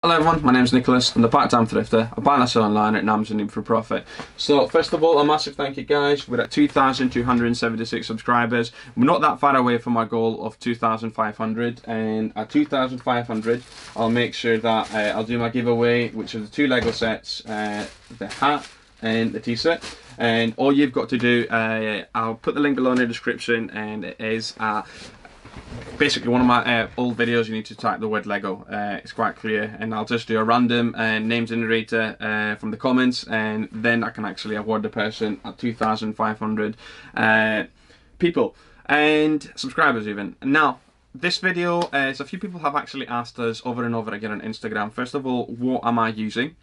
Hello everyone, my name is Nicholas. I'm the part-time thrifter. I buy and I sell online at Amazon for profit. So first of all, a massive thank you guys. We're at 2,276 subscribers. We're not that far away from our goal of 2,500, and at 2,500 I'll make sure that I'll do my giveaway, which are the 2 Lego sets, the hat and the t-shirt. And all you've got to do, I'll put the link below in the description, and it is basically one of my old videos. You need to type the word Lego. It's quite clear, and I'll just do a random name generator from the comments, and then I can actually award the person at 2,500 people and subscribers even. Now this video, so a few people have actually asked us over and over again on Instagram, first of all, what am I using,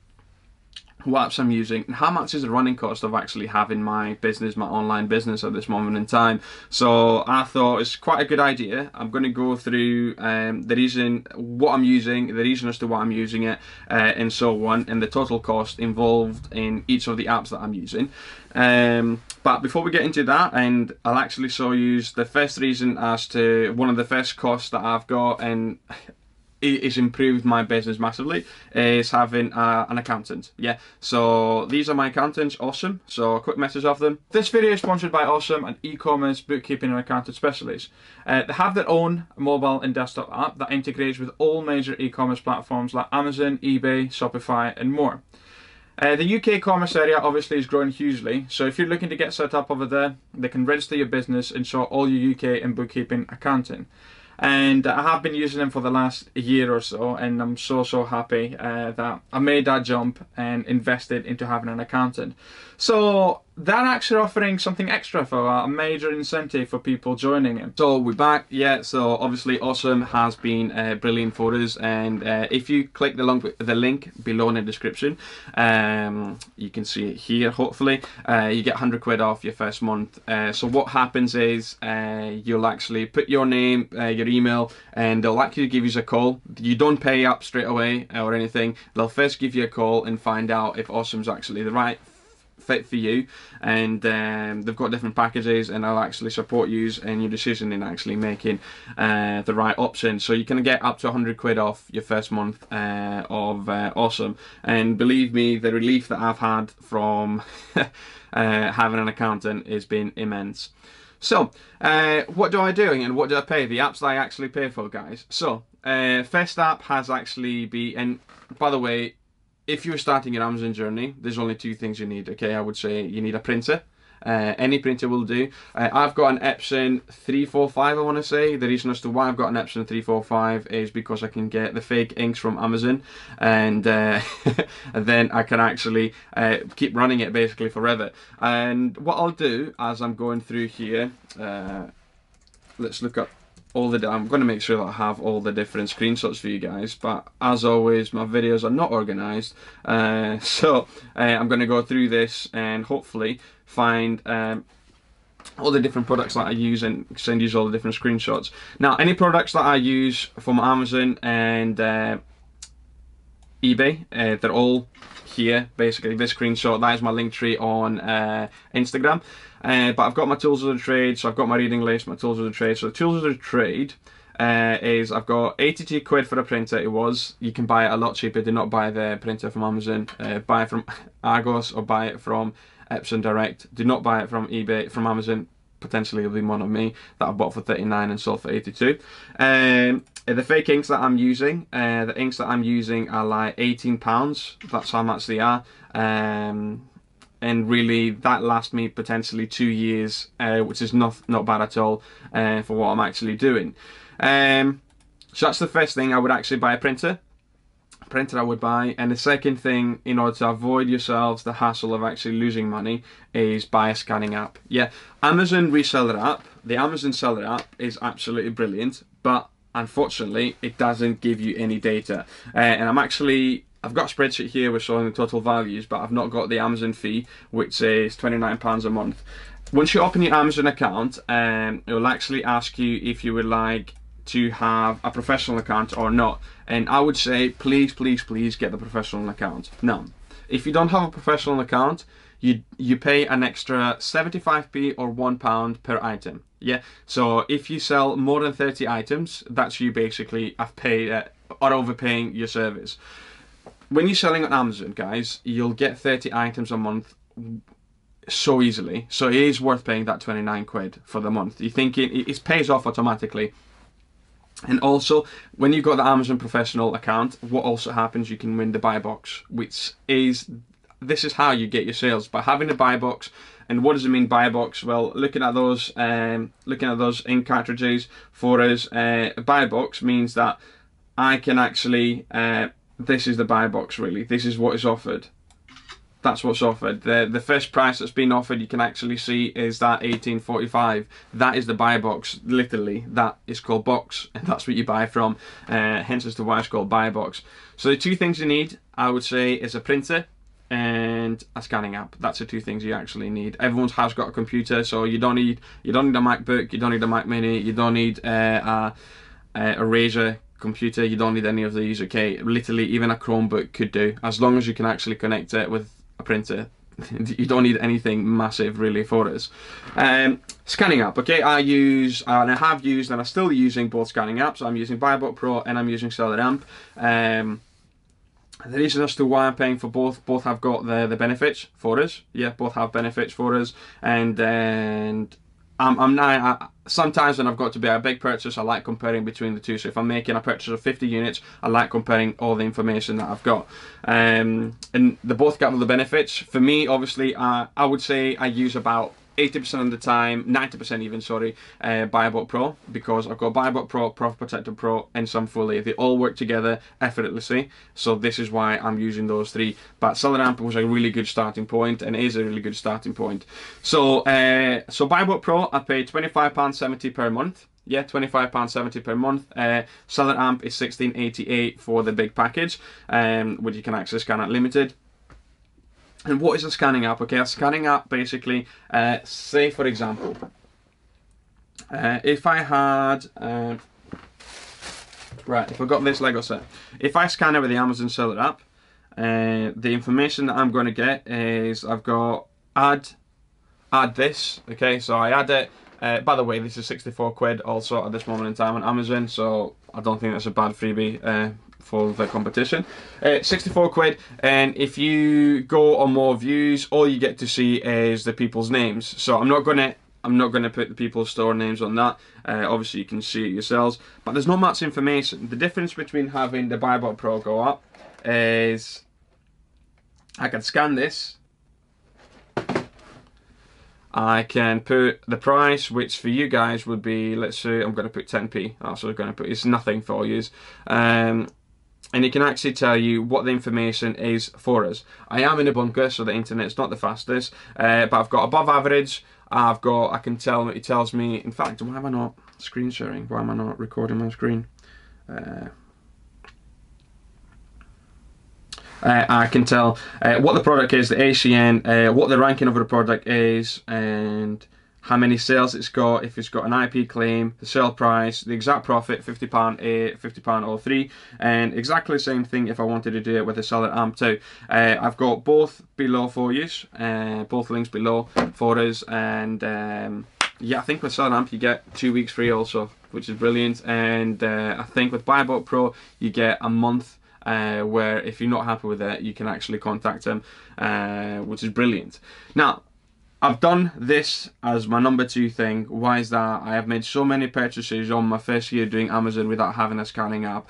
what apps I'm using, and how much is the running cost of actually having my business, my online business at this moment in time. So I thought it's quite a good idea. I'm going to go through the reason what I'm using, the reason as to why I'm using it, and so on, and the total cost involved in each of the apps that I'm using. But before we get into that, and I'll actually show you the first reason as to one of the first costs that I've got, and it's improved my business massively, is having an accountant. Yeah, so these are my accountants, Awesome. So a quick message of them. This video is sponsored by Awesome, an e-commerce bookkeeping and accounting specialist. They have their own mobile and desktop app that integrates with all major e-commerce platforms like Amazon, eBay, Shopify and more. The UK commerce area obviously is growing hugely, so if you're looking to get set up over there, they can register your business and sort all your UK and bookkeeping accounting. And I have been using them for the last year or so, and I'm so happy that I made that jump and invested into having an accountant. So they're actually offering something extra for a major incentive for people joining it. So we're back, yeah. So obviously Awesome has been brilliant for us, and if you click the link below in the description, you can see it here. Hopefully, you get 100 quid off your first month. So what happens is you'll actually put your name, your email, and they'll actually give you a call. You don't pay up straight away or anything. They'll first give you a call and find out if Awesome's actually the right fit for you, and they've got different packages, and I'll actually support you in your decision in actually making the right option. So you can get up to 100 quid off your first month of Awesome, and believe me, the relief that I've had from having an accountant has been immense. So what do I do and what do I pay? The apps that I actually pay for, guys. So first app has actually been, and by the way, if you're starting your Amazon journey, there's only 2 things you need, okay? I would say you need a printer. Any printer will do. I've got an Epson 345, I want to say. The reason as to why I've got an Epson 345 is because I can get the fake inks from Amazon, and, and then I can actually keep running it basically forever. And what I'll do as I'm going through here, let's look up all the, I'm going to make sure that I have all the different screenshots for you guys, but as always my videos are not organized, so I'm going to go through this and hopefully find all the different products that I use and send you all the different screenshots. Now any products that I use from Amazon and eBay, they're all here. Basically this screenshot, that is my link tree on Instagram. But I've got my tools of the trade, so I've got my reading list, my tools of the trade. So the tools of the trade is, I've got 82 quid for a printer. It was, you can buy it a lot cheaper. Do not buy the printer from Amazon. Buy it from Argos or buy it from Epson Direct. Do not buy it from eBay, from Amazon. Potentially it'll be one of me that I bought for 39 and sold for 82. The fake inks that I'm using, the inks that I'm using are like £18. That's how much they are. And really that lasts me potentially 2 years, which is not bad at all for what I'm actually doing. So that's the first thing. I would actually buy a printer. I would buy. And the second thing, in order to avoid yourselves the hassle of actually losing money, is buy a scanning app. Yeah, Amazon reseller app, the Amazon seller app is absolutely brilliant, but unfortunately it doesn't give you any data. And I've got a spreadsheet here with showing the total values, but I've not got the Amazon fee, which is £29 a month. Once you open your Amazon account, it will actually ask you if you would like to have a professional account or not. And I would say, please get the professional account. Now, if you don't have a professional account, you pay an extra 75p or £1 per item. Yeah, so if you sell more than 30 items, that's you basically have paid or overpaying your service. When you're selling on Amazon, guys, you'll get 30 items a month so easily. So it is worth paying that 29 quid for the month. You think it pays off automatically. And also, when you've got the Amazon Professional account, what also happens, you can win the buy box, which is, this is how you get your sales, by having a buy box. And what does it mean, buy box? Well, looking at those ink cartridges for us, a buy box means that I can actually, this is the buy box really. This is what is offered. That's what's offered. The first price that's been offered, you can actually see, is that 18.45. That is the buy box. Literally, that is called box, and that's what you buy from. Hence as to why it's called buy box. So the two things you need, I would say, is a printer and a scanning app. That's the two things you actually need. Everyone has got a computer, so you don't need a MacBook, you don't need a Mac Mini, you don't need a Razer computer, you don't need any of these. Okay, literally even a Chromebook could do, as long as you can actually connect it with a printer. You don't need anything massive really for us. Scanning app, okay, I use, and I have used, and I'm still using both scanning apps. I'm using BuyBot Pro and I'm using Seller Amp. The reason as to why I'm paying for both have got the benefits for us. Yeah, both have benefits for us, and I'm now, sometimes when I've got to be a big purchase, I like comparing between the two. So if I'm making a purchase of 50 units, I like comparing all the information that I've got. And they both got all the benefits. For me, obviously, I would say I use about 80% of the time, 90% even, sorry, BuyBot Pro, because I've got BuyBot Pro, Profit Protector Pro, and some Fully. They all work together effortlessly, so this is why I'm using those three. But Seller Amp was a really good starting point, and it is a really good starting point. So, so BuyBot Pro, I pay £25.70 per month. Yeah, £25.70 per month. Seller Amp is £16.88 for the big package, which you can access Scan at Limited. And what is a scanning app? Okay, a scanning app basically, say for example, if I had, right, if I got this Lego set, if I scan it with the Amazon Seller app, the information that I'm going to get is, I've got add this, okay, so I add it. By the way, this is 64 quid also at this moment in time on Amazon, so I don't think that's a bad freebie for the competition. 64 quid, and if you go on more views, all you get to see is the people's names. So I'm not gonna put the people's store names on that. Obviously you can see it yourselves, but there's not much information. The difference between having the BuyBot Pro go up is I can scan this, I can put the price, which for you guys would be, let's say I'm going to put 10p. That's what I'm going to put. It's nothing for you. And it can actually tell you what the information is for us. I am in a bunker, so the internet's not the fastest, but I've got above average. I can tell, it tells me, in fact, why am I not screen sharing? Why am I not recording my screen? I can tell what the product is, the ACN, what the ranking of the product is, and how many sales it's got, if it's got an IP claim, the sale price, the exact profit, £50, £50.03, and exactly the same thing if I wanted to do it with the Seller Amp too. I've got both below for you, both links below for us, and yeah, I think with Seller Amp you get 2 weeks free also, which is brilliant, and I think with BuyBot Pro you get a month, where if you're not happy with it, you can actually contact them, which is brilliant. Now, I've done this as my number 2 thing. Why is that? I have made so many purchases on my first year doing Amazon without having a scanning app.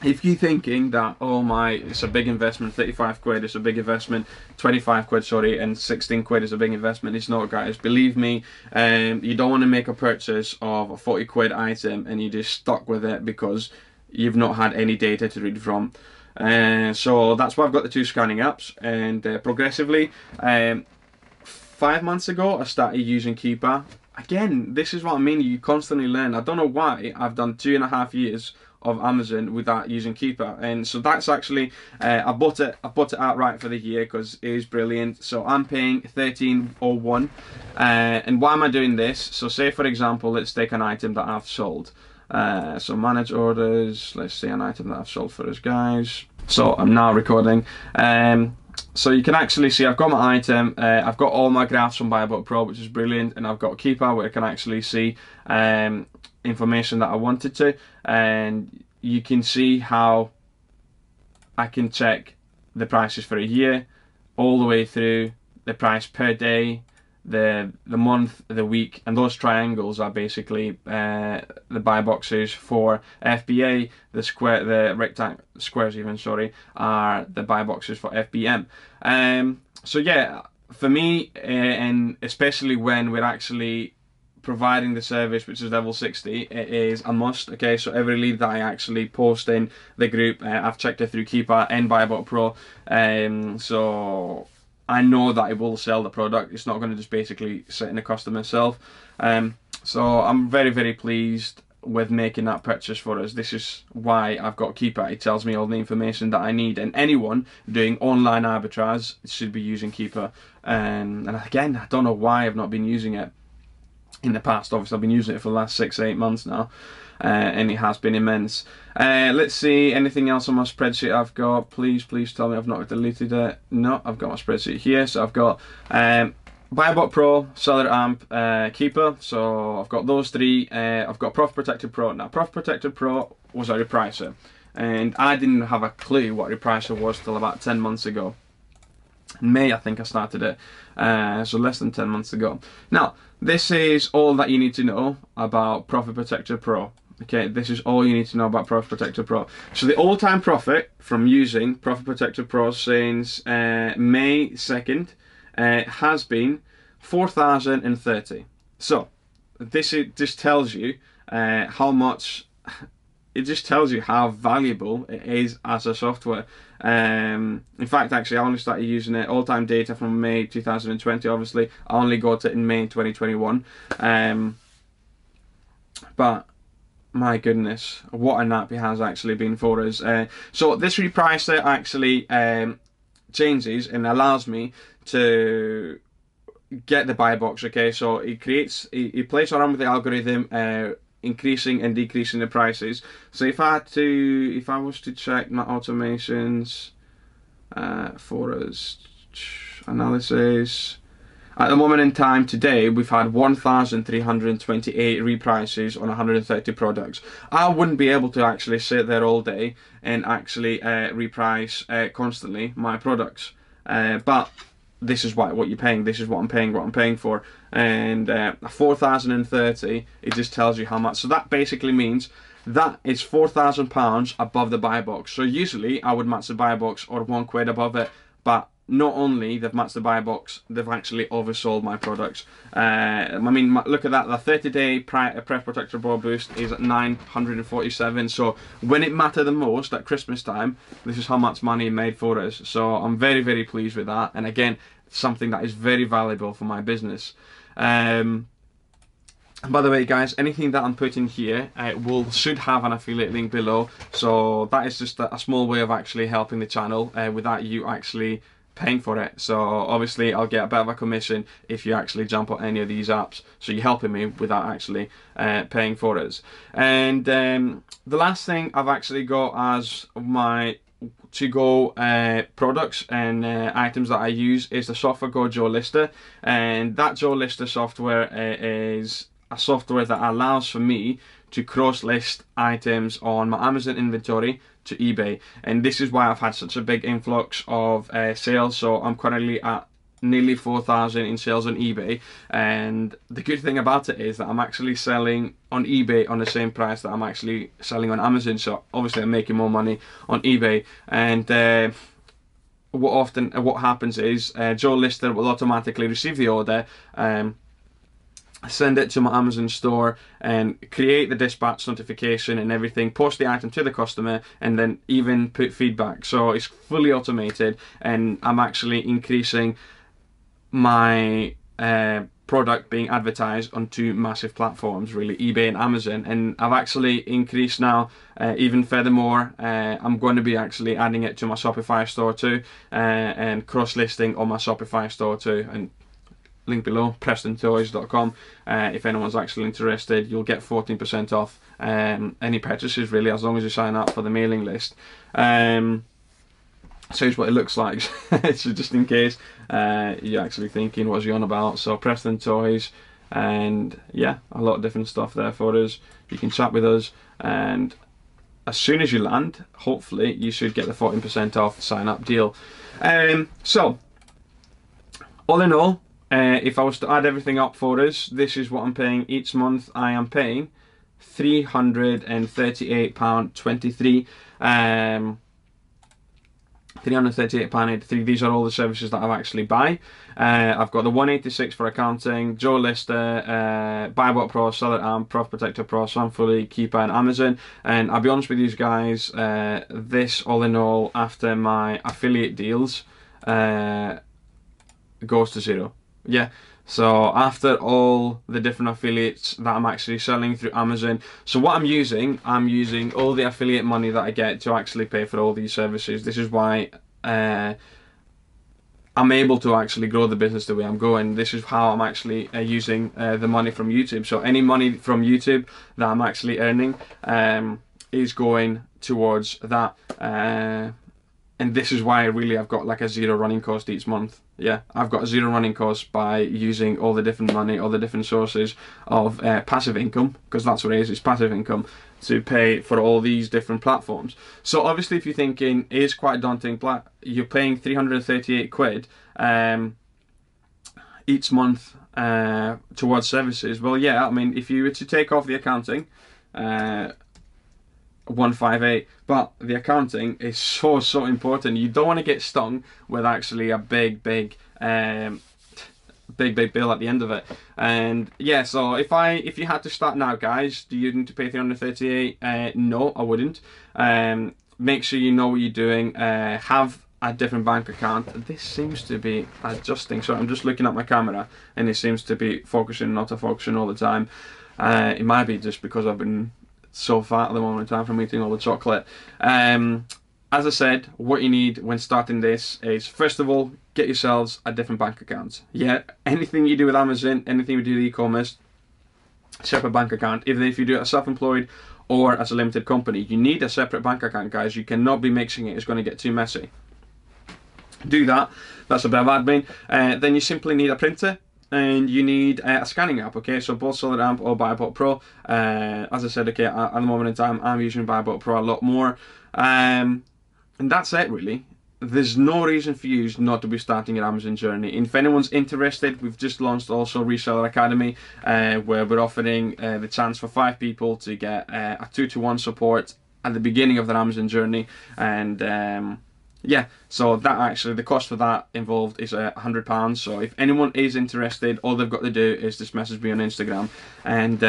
If you're thinking that, oh my, it's a big investment, 35 quid, it's a big investment, 25 quid, sorry, and 16 quid is a big investment, it's not, guys. Believe me, you don't want to make a purchase of a 40 quid item and you're just stuck with it because you've not had any data to read from. So that's why I've got the 2 scanning apps, and progressively, 5 months ago I started using Keeper. Again, this is what I mean, you constantly learn. I don't know why I've done 2.5 years of Amazon without using Keeper, and so that's actually, I bought it outright for the year because it is brilliant. So I'm paying £13.01, and why am I doing this? So say for example, let's take an item that I've sold. So manage orders, let's see an item that I've sold for us, guys. So I'm now recording. So you can actually see I've got my item, I've got all my graphs from BuyBot Pro, which is brilliant, and I've got Keeper where I can actually see information that I wanted to, and you can see how I can check the prices for a year, all the way through the price per day, the month, the week, and those triangles are basically the buy boxes for FBA. The rectangle squares even, sorry, are the buy boxes for FBM. So yeah, for me, and especially when we're actually providing the service, which is level 60, it is a must. Okay, so every lead that I actually post in the group, I've checked it through Keeper and Buyabot Pro, so I know that it will sell the product. It's not going to just basically sit in the customer itself. So I'm very, very pleased with making that purchase for us. This is why I've got Keeper. It tells me all the information that I need, and anyone doing online arbitrage should be using Keeper. And again, I don't know why I've not been using it in the past. Obviously I've been using it for the last 6-8 months now, and it has been immense. Let's see, anything else on my spreadsheet I've got? Please tell me I've not deleted it. No, I've got my spreadsheet here. So I've got Buyabot Pro, Seller Amp, Keeper. So I've got those three. I've got Profit Protector Pro. Now Profit Protector Pro was a repricer, and I didn't have a clue what repricer was till about 10 months ago. In May, I think I started it, so less than 10 months ago. Now, this is all that you need to know about Profit Protector Pro. Okay, this is all you need to know about Profit Protector Pro. So the all-time profit from using Profit Protector Pro since May 2nd has been 4,030. So this just tells you how much. It just tells you how valuable it is as a software. In fact, actually, I only started using it, all-time data from May 2020, obviously. I only got it in May 2021. But my goodness, what a nap it has actually been for us. So this repricer actually changes and allows me to get the buy box. Okay, so it plays around with the algorithm, increasing and decreasing the prices. So if I was to check my automations for us, analysis, at the moment in time today, we've had 1,328 reprices on 130 products. I wouldn't be able to actually sit there all day and actually reprice constantly my products, but this is what you're paying. This is what I'm paying for, and 4,030. It just tells you how much. So that basically means that is £4,000 above the buy box. So usually I would match the buy box or £1 above it, but not only they've matched the buy box, they've actually oversold my products. I mean, look at that. The 30-day Profit Protector Pro boost is at 947. So when it mattered the most at Christmas time, this is how much money it made for us. So I'm very, very pleased with that. And again, something that is very valuable for my business. And by the way, guys, anything that I'm putting here should have an affiliate link below. So that is just a small way of actually helping the channel without you actually paying for it. So obviously I'll get a bit of a commission if you actually jump on any of these apps, so you're helping me without actually paying for it. And the last thing I've actually got as my to-go products and items that I use is the Software Go Joe Lister. And that Joe Lister software is a software that allows for me to cross-list items on my Amazon inventory to eBay, and this is why I've had such a big influx of sales. So I'm currently at nearly 4,000 in sales on eBay, and the good thing about it is that I'm actually selling on eBay on the same price that I'm actually selling on Amazon. So obviously I'm making more money on eBay, and what happens is Joe Lister will automatically receive the order, send it to my Amazon store and create the dispatch notification and everything, post the item to the customer, and then even put feedback. So it's fully automated, and I'm actually increasing my product being advertised on two massive platforms, really, eBay and Amazon. And I've actually increased now even furthermore. I'm going to be actually adding it to my Shopify store too, and cross-listing on my Shopify store too. And link below, prestontoys.com. If anyone's actually interested, you'll get 14% off any purchases, really, as long as you sign up for the mailing list. So here's what it looks like. So just in case you're actually thinking, what's he on about? So Preston Toys, and yeah, a lot of different stuff there for us. You can chat with us, and as soon as you land, hopefully you should get the 14% off sign up deal. So all in all, if I was to add everything up for us, this is what I'm paying each month. I am paying £338.23. £338.83. These are all the services that I actually buy. I've got the 186 for accounting, Joe Lister, BuyBot Pro, Seller Amp, Prof Protector Pro, Sunfully, Keeper, and Amazon. And I'll be honest with you guys, this all in all, after my affiliate deals, goes to zero. Yeah. So after all the different affiliates that I'm actually selling through Amazon, so what I'm using all the affiliate money that I get to actually pay for all these services. This is why I'm able to actually grow the business the way I'm going. This is how I'm actually using the money from YouTube. So any money from YouTube that I'm actually earning is going towards that. And this is why really I've got like a zero running cost each month. Yeah, I've got a zero running cost by using all the different money, all the different sources of passive income, because that's what it is, it's passive income, to pay for all these different platforms. So obviously if you're thinking, it is quite daunting, you're paying 338 quid each month towards services. Well, yeah, I mean, if you were to take off the accounting, 158, but the accounting is so important. You don't want to get stung with actually a big bill at the end of it. And yeah, so if you had to start now, guys, do you need to pay 338? No, I wouldn't. Make sure you know what you're doing. Have a different bank account. This seems to be adjusting, so I'm just looking at my camera and it seems to be focusing, not focusing all the time. It might be just because I've been so fat at the moment in time from eating all the chocolate. As I said, what you need when starting this is, first of all, get yourselves a different bank account. Yeah, anything you do with Amazon, anything you do with e-commerce, separate bank account. Even if you do it as self-employed or as a limited company, you need a separate bank account, guys. You cannot be mixing it. It's going to get too messy. Do that. That's a bit of admin. Then you simply need a printer. And you need a scanning app, okay? So both Seller Amp or BuyBot Pro. As I said, okay, at the moment in time, I'm using BuyBot Pro a lot more. And that's it, really. There's no reason for you not to be starting your Amazon journey. And if anyone's interested, we've just launched also Reseller Academy, where we're offering the chance for 5 people to get a 2-to-1 support at the beginning of their Amazon journey. And yeah, so that actually, the cost for that involved is £100. So if anyone is interested, all they've got to do is just message me on Instagram, and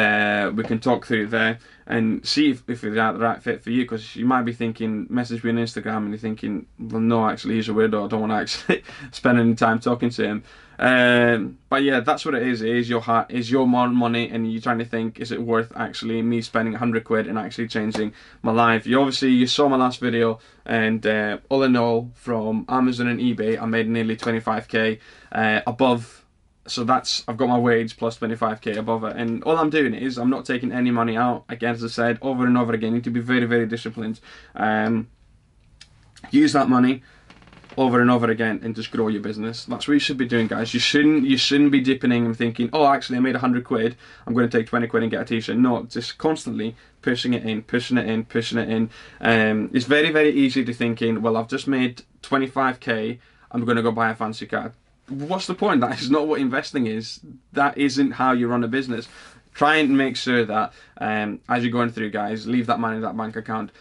we can talk through there and see if it's the right fit for you. Because you might be thinking, message me on Instagram, and you're thinking, well, no, actually, he's a weirdo. I don't want to actually spend any time talking to him. But yeah, that's what it is. It is your heart, is your money, and you're trying to think, is it worth actually me spending 100 quid and actually changing my life? You saw my last video, and all in all, from Amazon and eBay, I made nearly 25k above. So that's, I've got my wage plus 25k above it, and all I'm doing is I'm not taking any money out. Again, as I said, over and over again, you need to be very, very disciplined. Use that money over and over again and just grow your business. That's what you should be doing, guys. You shouldn't be dipping in and thinking, oh, actually I made 100 quid, I'm going to take 20 quid and get a t-shirt. No, just constantly pushing it in, pushing it in, pushing it in. It's very, very easy to thinking, well, I've just made 25k, I'm going to go buy a fancy car. What's the point? That is not what investing is. That isn't how you run a business. Try and make sure that as you're going through, guys, leave that money in that bank account.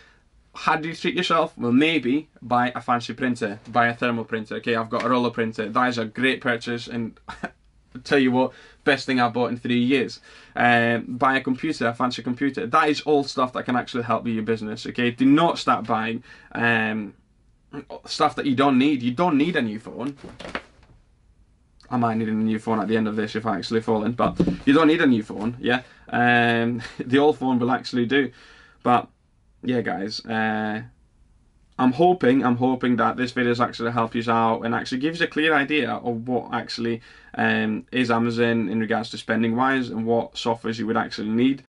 How do you treat yourself? Well, maybe buy a fancy printer, buy a thermal printer. Okay, I've got a roller printer. That is a great purchase, and I'll tell you what, best thing I've bought in 3 years. Buy a computer, a fancy computer. That is all stuff that can actually help you your business. Okay, do not start buying stuff that you don't need. You don't need a new phone. I might need a new phone at the end of this if I actually fall in, but you don't need a new phone. Yeah, the old phone will actually do. But yeah, guys, I'm hoping that this video has actually helped you out and actually gives you a clear idea of what actually is Amazon in regards to spending wise and what softwares you would actually need.